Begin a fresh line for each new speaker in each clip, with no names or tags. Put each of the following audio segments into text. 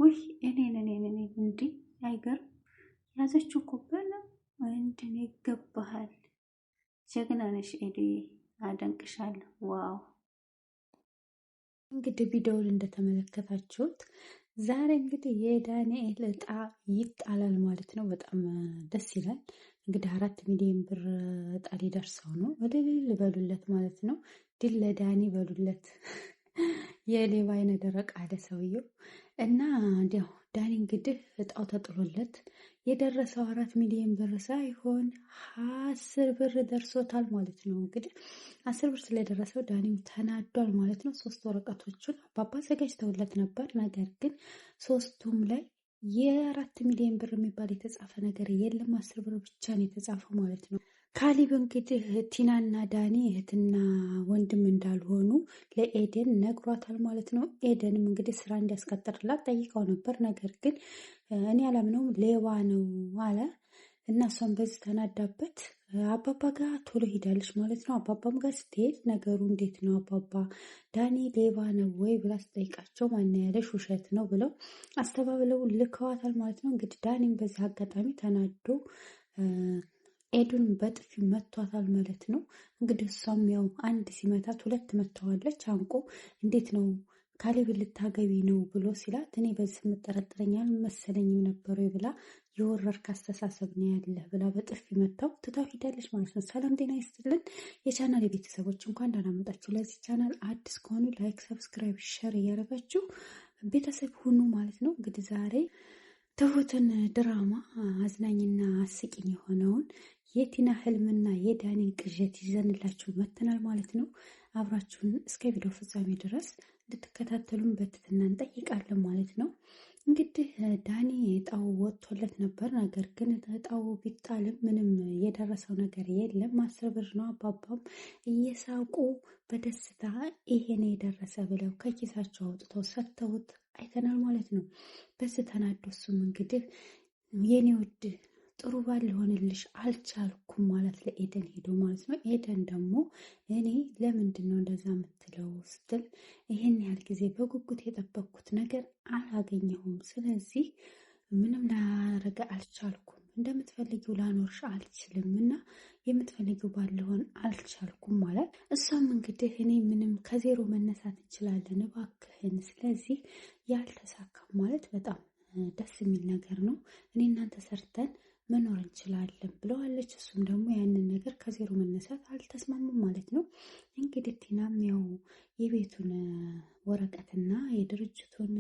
ውይ እኔን እንዲ አይገርም ያዘችው እኮ በለ እንድን ይገባሃል። ጀግና ነሽ ኤዱዬ፣ አደንቅሻለሁ። ዋው
እንግዲህ ቪዲዮውን እንደተመለከታችሁት ዛሬ እንግዲህ የዳንኤል እጣ ይጣላል ማለት ነው። በጣም ደስ ይላል። እንግዲህ 4 ሚሊዮን ብር እጣ ሊደርሰው ነው። እልል በሉለት ማለት ነው። ድል ለዳኒ በሉለት። የሌባ አይነ ደረቅ አለ ሰውየው እና እንዲያው ዳኒ እንግዲህ እጣው ተጥሎለት የደረሰው 4 ሚሊዮን ብር ሳይሆን 10 ብር ደርሶታል ማለት ነው። እንግዲህ 10 ብር ስለደረሰው ዳኒም ተናዷል ማለት ነው። 3 ወረቀቶቹን አባባ ዘጋጅተውለት ነበር። ነገር ግን ሶስቱም ላይ የ4 ሚሊዮን ብር የሚባል የተጻፈ ነገር የለም። 10 ብር ብቻ ነው የተጻፈው ማለት ነው። ካሊብ እንግዲህ ቲናና ዳኒ እህትና ወንድም እንዳልሆኑ ለኤደን ነግሯታል ማለት ነው። ኤደንም እንግዲህ ስራ እንዲያስቀጥርላት ጠይቀው ነበር። ነገር ግን እኔ አላምነውም ሌባ ነው አለ እና እሷም በዚህ ተናዳበት አባባ ጋር ቶሎ ሄዳለች ማለት ነው። አባባም ጋር ስትሄድ ነገሩ እንዴት ነው አባባ ዳኒ ሌባ ነው ወይ ብላ ስጠይቃቸው ማን ያለሽ ውሸት ነው ብለው አስተባብለው ልከዋታል ማለት ነው። እንግዲህ ዳኒም በዚህ አጋጣሚ ተናዶ ኤዱን በጥፊ መቷታል ማለት ነው። እንግዲህ እሷም ያው አንድ ሲመታት 2 መታዋለች። አንቆ እንዴት ነው ካሌብ ልታገቢ ነው ብሎ ሲላት እኔ በዚህ የምጠረጥረኛል መሰለኝም ነበረ ብላ የወረርክ አስተሳሰብ ነው ያለ ብላ በጥፊ መታው ትታው ሄዳለች ማለት ነው። ሰላም ጤና ይስጥልን የቻናል የቤተሰቦች እንኳን ደህና መጣችሁ። ለዚህ ቻናል አዲስ ከሆኑ ላይክ፣ ሰብስክራይብ፣ ሸር እያደረጋችሁ ቤተሰብ ሁኑ ማለት ነው። እንግዲህ ዛሬ ትሁትን ድራማ አዝናኝና አስቂኝ የሆነውን የቲና ህልምና የዳኒን ቅዠት ይዘንላችሁ መጥተናል ማለት ነው። አብራችሁን እስከ ቪዲዮ ፍጻሜ ድረስ እንድትከታተሉን በትህትና እንጠይቃለን ማለት ነው። እንግዲህ ዳኒ እጣው ወጥቶለት ነበር። ነገር ግን እጣው ቢጣልም ምንም የደረሰው ነገር የለም። 10 ብር ነው። አባባም እየሳቁ በደስታ ይሄን የደረሰ ብለው ከኪሳቸው አውጥተው ሰጥተውት አይተናል ማለት ነው። በዚህ ተናዶ እሱም እንግዲህ የኔ ውድ ጥሩ ባል ሊሆንልሽ አልቻልኩም ማለት ለኤደን ሄዶ ማለት ነው። ኤደን ደግሞ እኔ ለምንድን ነው እንደዛ የምትለው ስትል ይሄን ያህል ጊዜ በጉጉት የጠበቅኩት ነገር አላገኘሁም። ስለዚህ ምንም ላረገ አልቻልኩም። እንደምትፈልጊው ላኖርሽ አልችልም እና የምትፈልጊው ባል ልሆን አልቻልኩም ማለት እሷም እንግዲህ እኔ ምንም ከዜሮ መነሳት እንችላለን እባክህን፣ ስለዚህ ያልተሳካም ማለት በጣም ደስ የሚል ነገር ነው። እኔ እናንተ ሰርተን መኖር እንችላለን ብለዋለች። እሱም ደግሞ ያንን ነገር ከዜሮ መነሳት አልተስማሙም ማለት ነው። እንግዲህ ቲናም ያው የቤቱን ወረቀትና የድርጅቱን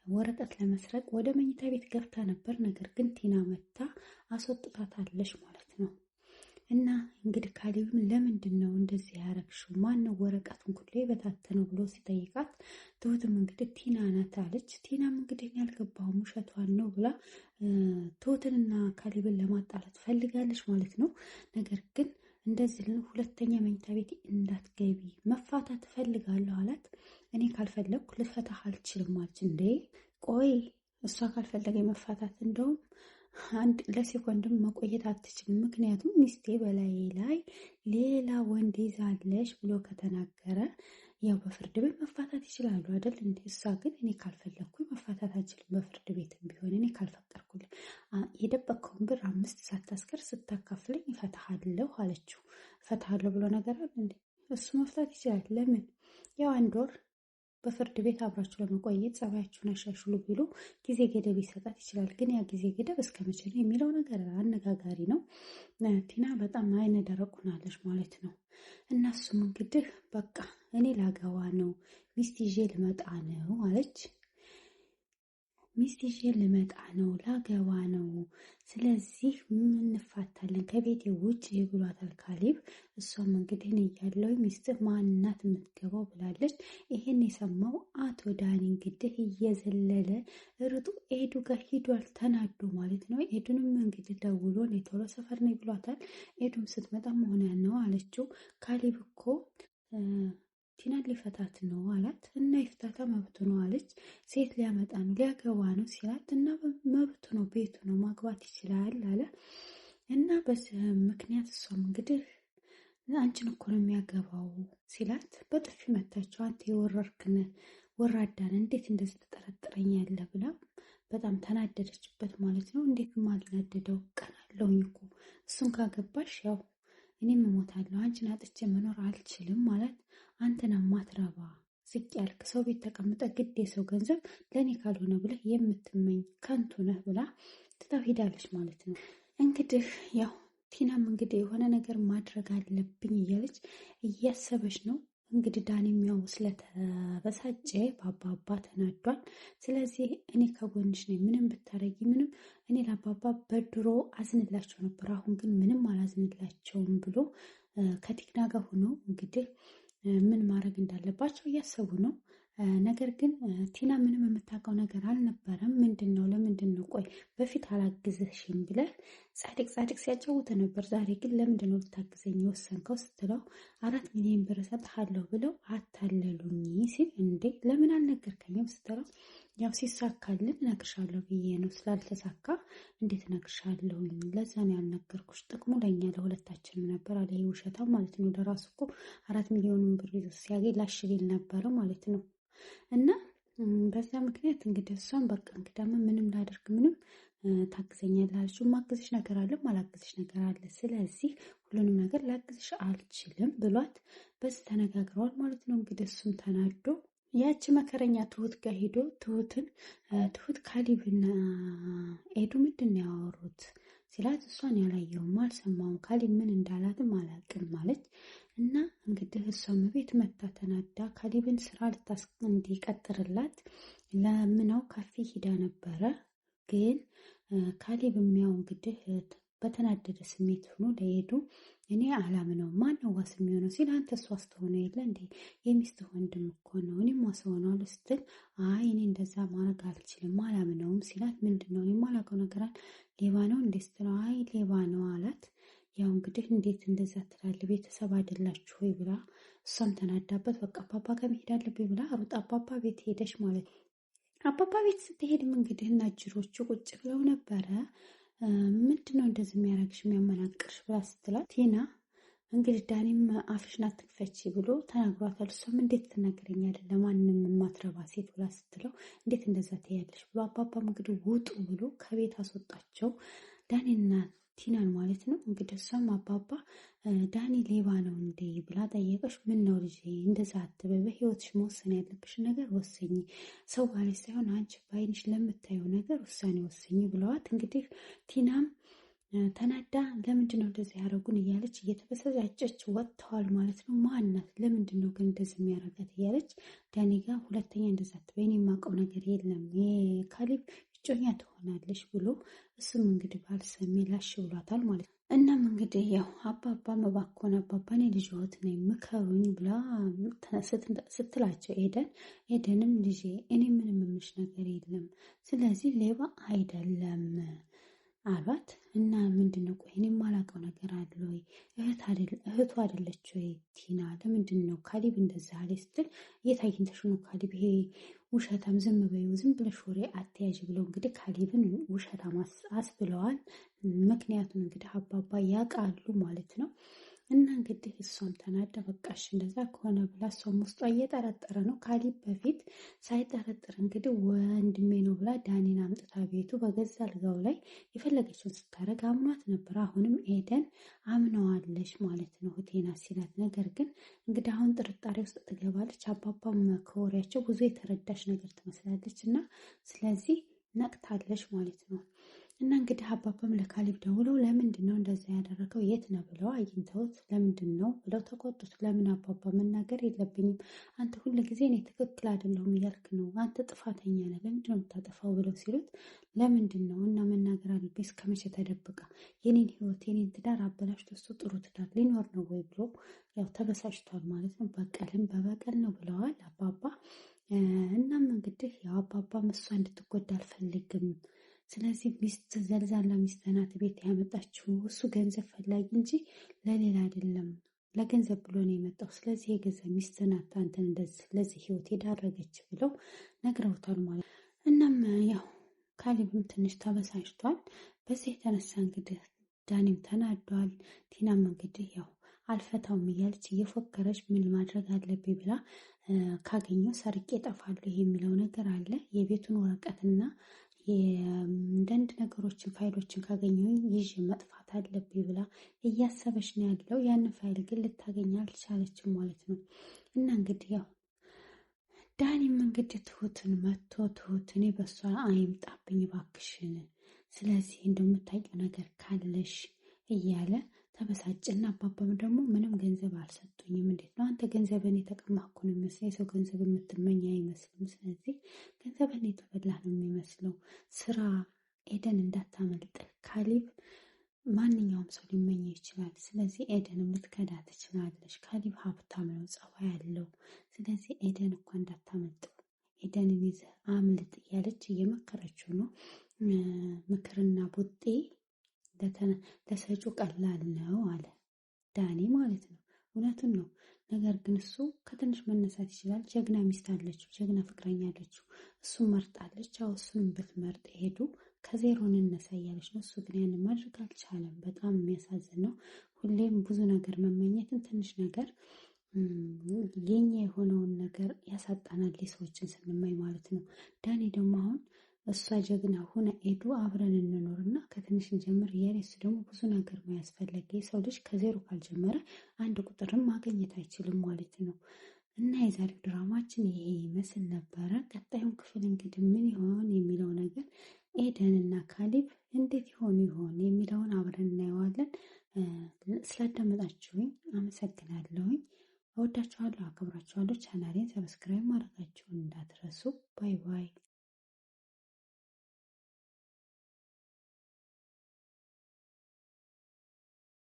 ወረቀት ለመስረቅ ወደ መኝታ ቤት ገብታ ነበር። ነገር ግን ቲና መታ አስወጥታታለች ማለት ነው። እና እንግዲህ ካሌብም ለምንድን ነው እንደዚህ ያረግሽው? ማነው ወረቀቱን ሁሉ የበታተነው ብሎ ሲጠይቃት ትሁትም እንግዲህ ቲና ናት አለች። ቲናም እንግዲህ ያልገባውም ውሸቷን ነው ብላ ትሁትንና ካሌብን ለማጣላት ፈልጋለች ማለት ነው። ነገር ግን እንደዚህ ሁለተኛ መኝታ ቤት እንዳትገቢ መፋታት ፈልጋለሁ አላት። እኔ ካልፈለግኩ ልፈታህ አልችልም አለች። እንዴ ቆይ እሷ ካልፈለገ መፋታት እንደውም አንድ ለሴኮንድም መቆየት አትችልም። ምክንያቱም ሚስቴ በላይ ላይ ሌላ ወንድ ይዛለሽ ብሎ ከተናገረ ያው በፍርድ ቤት መፋታት ይችላሉ አይደል እንዴ? እሷ ግን እኔ ካልፈለግኩኝ መፋታት አንችልም፣ በፍርድ ቤትም ቢሆን እኔ ካልፈቀድኩልኝ የደበቅከውን ብር 5 ሳታስቀር ስታካፍለኝ እፈታሃለሁ አለችው። እፈታሃለሁ ብሎ ነገር አለ እንዴ? እሱ መፍታት ይችላል። ለምን ያው 1 ወር በፍርድ ቤት አብራችሁ ለመቆየት ጸባያችሁን አሻሽሉ ቢሉ ጊዜ ገደብ ይሰጣት ይችላል። ግን ያ ጊዜ ገደብ እስከ መቼ ነው የሚለው ነገር አነጋጋሪ ነው። ቲና በጣም አይነ ደረቅ ሆናለች ማለት ነው። እናሱም እንግዲህ በቃ እኔ ላገባ ነው፣ ሚስት ይዤ ልመጣ ነው አለች። ሚስት ይዤ ልመጣ ነው፣ ላገባ ነው፣ ስለዚህ እንፋታለን ከቤቴ ውጭ ብሏታል ካሌብ። እሷም እንግዲህ እኔ እያለሁ ሚስትህ ማናት የምትገባው ብላለች። ይሄን የሰማው አቶ ዳኒ እንግዲህ እየዘለለ ርጡ ኤዱ ጋር ሂዷል፣ ተናዶ ማለት ነው። ኤዱንም እንግዲህ ደውሎ እኔ ቶሎ ሰፈር ነኝ ብሏታል። ኤዱም ስትመጣ መሆን ነው አለችው። ካሌብ እኮ ቲናን ሊፈታት ነው አላት። እና ይፍታታ መብቱ ነው አለች። ሴት ሊያመጣ ነው ሊያገባ ነው ሲላት እና መብቱ ነው ቤቱ ነው ማግባት ይችላል አለ። እና በዚህ ምክንያት እሷም እንግዲህ አንቺን እኮ ነው የሚያገባው ሲላት በጥፊ መታቸው። አንተ የወረርክን ወራዳን እንዴት እንደዚህ ትጠረጥረኛለህ ብላ በጣም ተናደደችበት ማለት ነው። እንዴት ማልናደደው ቀናለሁኝ እኮ እሱን ካገባሽ ያው እኔም እሞታለሁ፣ አንቺን አጥቼ መኖር አልችልም ማለት አንተን ማትረባ ዝቅ ያልክ ሰው ቤት ተቀምጠ ግድ የሰው ገንዘብ ለእኔ ካልሆነ ብለህ የምትመኝ ከንቱ ነህ ብላ ትታው ሄዳለች ማለት ነው። እንግዲህ ያው ቲናም እንግዲህ የሆነ ነገር ማድረግ አለብኝ እያለች እያሰበች ነው። እንግዲህ ዳኒም ያው ስለተበሳጨ በአባባ ተናዷል። ስለዚህ እኔ ከጎንሽ ነኝ፣ ምንም ብታረጊ ምንም እኔ ለአባባ በድሮ አዝንላቸው ነበር፣ አሁን ግን ምንም አላዝንላቸውም ብሎ ከቲና ጋር ሆኖ እንግዲህ ምን ማድረግ እንዳለባቸው እያሰቡ ነው። ነገር ግን ቲና ምንም የምታውቀው ነገር አልነበረም። ምንድን ነው ለምንድን ነው ቆይ በፊት አላግዝሽም ብለህ ጻድቅ ጻድቅ ሲያጫውተ ነበር። ዛሬ ግን ለምንድን ነው ልታግዘኝ የወሰንከው ስትለው 4 ሚሊዮን ብር እሰጥሃለሁ ብለው አታለሉኝ ሲል እንዴ ለምን አልነገርከኝም ስትለው ያው ሲሳካልን እነግርሻለሁ ብዬ ነው፣ ስላልተሳካ እንዴት እነግርሻለሁኝ? ለዛ ነው ያልነገርኩሽ፣ ጥቅሙ ለእኛ ለሁለታችንም ነበር አለ። ይህ ውሸታም ማለት ነው። ለራሱ እኮ 4 ሚሊዮኑን ብር ይዞ ሲያገኝ ላሽቤል ነበረ ማለት ነው። እና በዛ ምክንያት እንግዲህ እሷን በቃ እንግዳማ ምንም ላደርግ ምንም ታግዘኛለህ አለችው። ማግዝሽ ነገር አለ ማላግዝሽ ነገር አለ፣ ስለዚህ ሁሉንም ነገር ላግዝሽ አልችልም ብሏት በዚህ ተነጋግረዋል ማለት ነው። እንግዲህ እሱም ተናዶ ያቺ መከረኛ ትሁት ጋር ሄዶ ትሁት ካሊብና ኤዱ ምንድን ነው ያወሩት ሲላት እሷን ያላየውም አልሰማውም፣ ካሊብ ምን እንዳላትም አላቅም ማለች እና እንግዲህ እሷም ቤት መታ ተናዳ ካሊብን ስራ እንዲቀጥርላት ለምናው ካፌ ሂዳ ነበረ። ግን ካሊብ የሚያው እንግዲህ በተናደደ ስሜት ሆኖ ለሄዱ እኔ አላምነው ማነው ዋስ የሚሆነው ሲል አንተ እሷ ስትሆነ የለ እንዴ የሚስት ወንድም እኮ ነው እኔም ዋስ ሆነዋል ስትል አይ እኔ እንደዛ ማድረግ አልችልም አላምነውም ሲላት ምንድን ነው የማላውቀው ነገር አለ ሌባ ነው እንዴ ስትለው አይ ሌባ ነው አላት። ያው እንግዲህ እንዴት እንደዛ ትላለህ ቤተሰብ አይደላችሁ ወይ ብላ እሷም ተናዳበት በቃ አባባ ጋር መሄድ አለብኝ ብላ ሩጣ አባባ ቤት ሄደች ማለት ነው። አባባ ቤት ስትሄድም እንግዲህ እና ጅሮቹ ቁጭ ብለው ነበረ። ምንድነው እንደዚህ የሚያደርግሽ የሚያመናቅርሽ ብላ ስትላት ቲና እንግዲህ ዳኒም አፍሽን አትክፈቺ ብሎ ተናግሯታል። እሷም እንዴት ትናገረኛለህ ለማንም የማትረባ ሴት ብላ ስትለው እንዴት እንደዛ ትያለሽ ብሎ አባባም እንግዲህ ውጡ ብሎ ከቤት አስወጣቸው ዳኒና ቲናን ማለት ነው። እንግዲህ እሷም አባባ ዳኒ ሌባ ነው እንዴ ብላ ጠየቀች። ምን ነው ልጄ እንደዛ አትበይ፣ በህይወትሽ መወሰን ያለብሽ ነገር ወሰኝ፣ ሰው ባለሽ ሳይሆን አንቺ በአይንሽ ለምታየው ነገር ውሳኔ ወሰኝ ብለዋት እንግዲህ ቲናም ተናዳ ለምንድን ነው እንደዚህ ያደረጉን እያለች እየተበሳጨች ወጥተዋል ማለት ነው። ማናት ለምንድን ነው ግን እንደዚህ የሚያደርጋት እያለች ዳኒ ጋር ሁለተኛ እንደዛ አትበይ፣ እኔ የማውቀው ነገር የለም የካሊብ እጮኛ ትሆናለች ብሎ እሱም እንግዲህ ባልሰሚ ላሽ ብሏታል ማለት ነው። እናም እንግዲህ ያው አባባ መባኮን አባባ እኔ ልጅዎት ነኝ ምከሩኝ ብላ ስትላቸው ኤደንም ልጄ እኔ ምንም የምልሽ ነገር የለም ስለዚህ ሌባ አይደለም አሏት። እና ምንድን ነው ቆይ እኔ የማላውቀው ነገር አለ ወይ እህቱ አይደለች ወይ ቲና ለምንድን ነው ካሊብ እንደዛ አለ ስትል የት አግኝተሽ ነው ካሊብ ይሄ ውሸታም ዝም በይው ዝም ብለሽ ወሬ አትያዥ ብለው እንግዲህ ካሊብን ውሸታም አስብለዋል። ምክንያቱም እንግዲህ አባባ ያውቃሉ ማለት ነው። እና እንግዲህ እሷም ተናዳ በቃሽ እንደዛ ከሆነ ብላ እሷም ውስጧ እየጠረጠረ ነው። ካሊብ በፊት ሳይጠረጥር እንግዲህ ወንድሜ ነው ብላ ዳኒን አምጥታ ቤቱ በገዛ አልጋው ላይ የፈለገችውን ስታደርግ አምኗት ነበር። አሁንም ኤደን አምነዋለች ማለት ነው ሆቴና ሲላት፣ ነገር ግን እንግዲህ አሁን ጥርጣሬ ውስጥ ትገባለች። አባባም ከወሬያቸው ብዙ የተረዳች ነገር ትመስላለች እና ስለዚህ ነቅታለች ማለት ነው። እና እንግዲህ አባባም ለካሊብ ደውለው ለምንድን ነው እንደዛ ያደረገው የት ነው ብለው አግኝተውት ለምንድን ነው ብለው ተቆጡት። ለምን አባባ መናገር የለብኝም አንተ ሁሉ ጊዜ እኔ ትክክል አይደለሁም እያልክ ነው አንተ ጥፋተኛ ነህ ለምንድን ነው የምታጠፋው ብለው ሲሉት ለምንድን ነው እና መናገር አለብኝ እስከ መቼ ተደብቃ የኔን ህይወት የኔን ትዳር አበላሽቶ እሱ ጥሩ ትዳር ሊኖር ነው ወይ ብሎ ያው ተበሳጭቷል ማለት ነው። በቀልም በበቀል ነው ብለዋል አባባ። እናም እንግዲህ ያው አባባም እሷ እንድትጎዳ አልፈልግም ስለዚህ ሚስት ዘልዛላ ሚስት ናት ቤት ያመጣችው እሱ ገንዘብ ፈላጊ እንጂ ለሌላ አይደለም ለገንዘብ ብሎ ነው የመጣው ስለዚህ የገንዘብ ሚስት ናት አንተን እንደዚህ ለዚህ ህይወት የዳረገች ብለው ነግረውታል ማለት ነው። እናም ያው ካሊብም ትንሽ ተበሳጭቷል። በዚህ የተነሳ እንግዲህ ዳኒም ተናዷል። ቲናም እንግዲህ ያው አልፈታውም እያለች እየፎከረች ምን ማድረግ አለብኝ ብላ ካገኘው ሰርቄ እጠፋለሁ የሚለው ነገር አለ። የቤቱን ወረቀትና አንዳንድ ነገሮችን ፋይሎችን ካገኘሁኝ ይዤ መጥፋት አለብኝ ብላ እያሰበች ነው ያለው። ያንን ፋይል ግን ልታገኝ አልቻለችም ማለት ነው። እና እንግዲህ ያው ዳኒም እንግዲህ ትሁትን መቶ ትሁት እኔ በሷ አይምጣብኝ ባክሽን፣ ስለዚህ እንደምታውቂው ነገር ካለሽ እያለ ተበሳጭና አባባም ደግሞ ምንም ገንዘብ አልሰጡኝም። እንዴት ነው አንተ ገንዘብን የተቀማኩ ነው የሚመስለው? የሰው ገንዘብ የምትመኝ አይመስልም። ስለዚህ ገንዘብን የተበላህ ነው የሚመስለው። ስራ ኤደን እንዳታመልጥ ካሊብ ማንኛውም ሰው ሊመኝ ይችላል። ስለዚህ ኤደንም ልትከዳ ትችላለች። ካሊብ ሀብታም ነው፣ ጸባይ ያለው። ስለዚህ ኤደን እኮ እንዳታመልጥ፣ ኤደንን ይዘህ አምልጥ እያለች እየመከረችው ነው። ምክርና ቡጤ ለሰጩ ቀላል ነው አለ ዳኒ ማለት ነው። እውነቱን ነው። ነገር ግን እሱ ከትንሽ መነሳት ይችላል። ጀግና ሚስት አለችው፣ ጀግና ፍቅረኛ አለችው። እሱን መርጣለች። አዎ እሱንም ብትመርጥ ሄዱ ከዜሮ እንነሳ እያለች ነው። እሱ ግን ያንን ማድረግ አልቻለም። በጣም የሚያሳዝን ነው። ሁሌም ብዙ ነገር መመኘትን ትንሽ ነገር የኛ የሆነውን ነገር ያሳጣናል፣ የሰዎችን ስንመኝ ማለት ነው። ዳኒ ደግሞ አሁን እሷ ጀግና ሆነ ሄዱ አብረን እንኖር እና ከትንሽ እንጀምር እያለ እሱ ደግሞ ብዙ ነገር ማያስፈለገ የሰው ልጅ ከዜሮ ካልጀመረ አንድ ቁጥርም ማግኘት አይችልም ማለት ነው። እና የዛሬው ድራማችን ይሄ ይመስል ነበረ። ቀጣዩን ክፍል እንግዲህ ምን ይሆን የሚለው ነገር ኤደን እና ካሊብ እንዴት ይሆኑ ይሆን የሚለውን አብረን እናየዋለን። ስላዳመጣችሁኝ አመሰግናለሁኝ። እወዳችኋለሁ፣ አከብራችኋለሁ። ቻናሌን ሰብስክራይብ ማድረጋችሁን እንዳትረሱ።